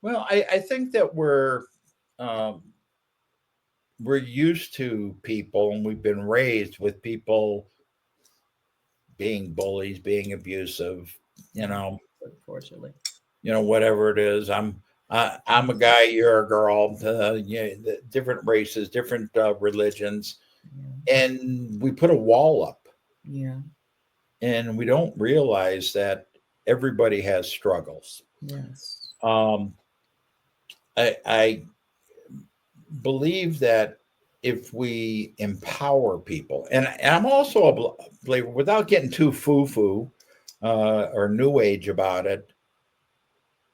Well, I think that um, we're used to people, and we've been raised with people being bullies, being abusive, you Yeah, know, unfortunately. whatever it is. I'm a guy, you're a girl. The different races, different religions, Yeah, and we put a wall up, yeah, and we don't realize that everybody has struggles. yes. Um, I believe that if we empower people, and I'm also a believer, without getting too foo-foo or new age about it,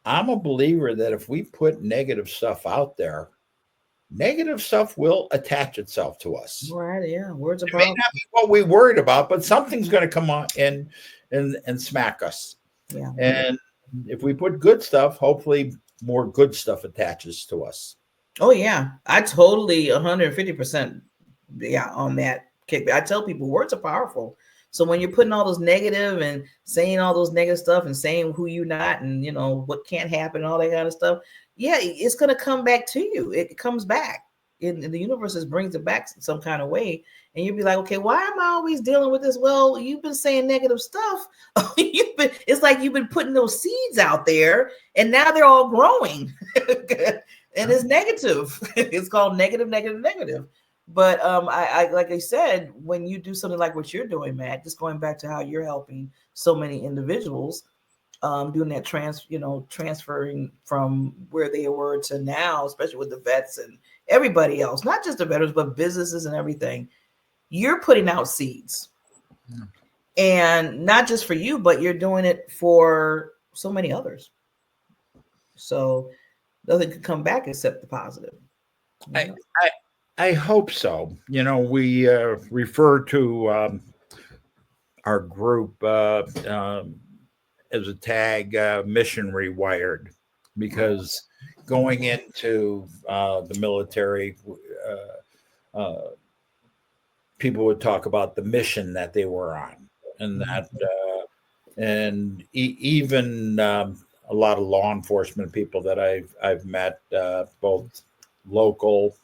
I'm a believer that if we put negative stuff out there, negative stuff will attach itself to us. Right, yeah. Words are It may powerful. not be what we worried about, but something's going to come on and smack us. Yeah. And if we put good stuff, hopefully more good stuff attaches to us. Oh yeah. I totally 150%, yeah, on that kick. I tell people words are powerful. So when you're putting all those negative and saying all those negative stuff and saying who you're not and what can't happen and all that kind of stuff, yeah, it's gonna come back to you. It comes back. In the universe just brings it back some kind of way. And you'll be like, okay, why am I always dealing with this? Well, you've been saying negative stuff. It's like you've been putting those seeds out there and now they're all growing. And it's negative. It's called negative, negative, negative. But I like I said, when you do something like what you're doing, Matt, just going back to how you're helping so many individuals, doing that transferring from where they were to now, especially with the vets and everybody else, not just the veterans, but businesses and everything. You're putting out seeds, and not just for you, but you're doing it for so many others. So nothing could come back except the positive. I, Yeah. I hope so. We refer to our group as a tag, mission rewired, because going into the military, people would talk about the mission that they were on, and that, and even a lot of law enforcement people that I've met, both local,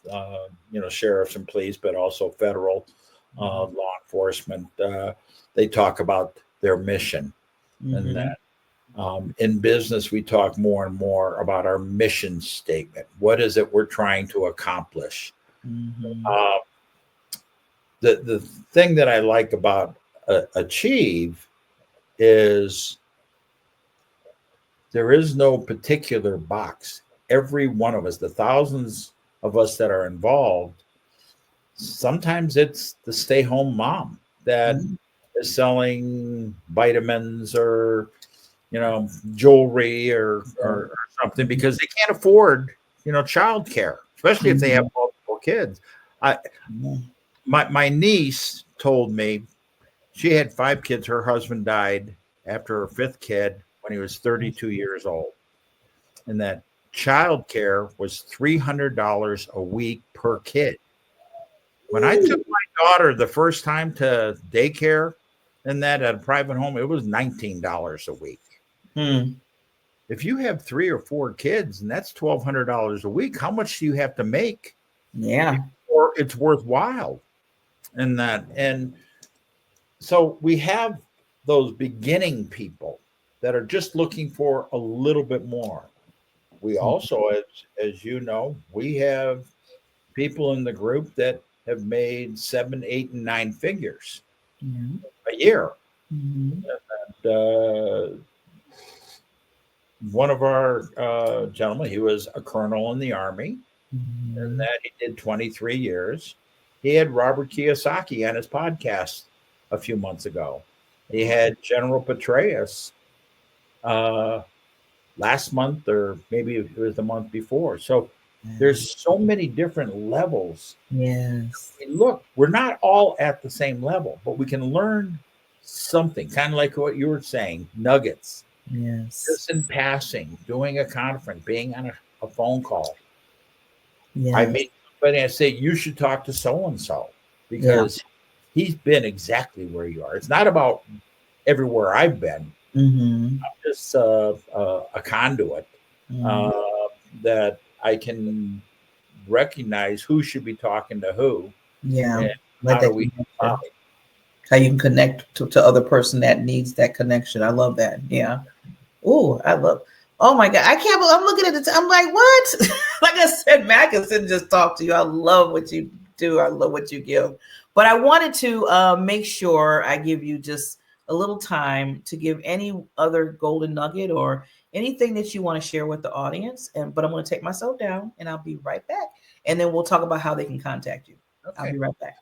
sheriffs and police, but also federal law enforcement. They talk about their mission, and Mm-hmm. that in business we talk more and more about our mission statement. What is it we're trying to accomplish? Mm-hmm. Uh, the thing that I like about Achieve is there is no particular box. Every one of us, the thousands of us that are involved, sometimes it's the stay home mom that Mm-hmm. is selling vitamins or jewelry or something because they can't afford childcare, especially if they have Mm-hmm. multiple kids. I Yeah. my niece told me she had 5 kids. Her husband died after her fifth kid when he was 32 years old, and that child care was $300 a week per kid. When I took Ooh. my daughter the first time to daycare and that at a private home, it was $19 a week. Hmm. If you have 3 or 4 kids and that's $1,200 a week, how much do you have to make Yeah. before it's worthwhile? And so we have those beginning people that are just looking for a little bit more. We also, as you know, we have people in the group that have made 7, 8, and 9 figures Yeah. a year. Mm-hmm. Uh, One of our gentlemen, he was a colonel in the army, and Mm-hmm. that he did 23 years. He had Robert Kiyosaki on his podcast a few months ago. He had General Petraeus uh, last month, or maybe it was the month before. So there's so many different levels. Yes. I mean, look, we're not all at the same level, but we can learn something, kind of like what you were saying, nuggets, Yes. just in passing, doing a conference, being on a phone call. I Yes. meet somebody, I say, you should talk to so and so Yeah. because he's been exactly where you are. It's not about everywhere I've been. Mm-hmm. Just a conduit. Uh, Mm-hmm. that I can recognize who should be talking to who, Yeah. and Like how do that we connection. How you can connect to other person that needs that connection. I love that. Yeah. Oh, I love. Oh my God, I can't believe I'm looking at it. I'm like, what? Like I said, Mac can sit and just talk to you. I love what you do. I love what you give. But I wanted to make sure I give you just a little time to give any other golden nugget or anything that you want to share with the audience. And but I'm going to take myself down, and I'll be right back. And then we'll talk about how they can contact you. I'll Okay. be right back.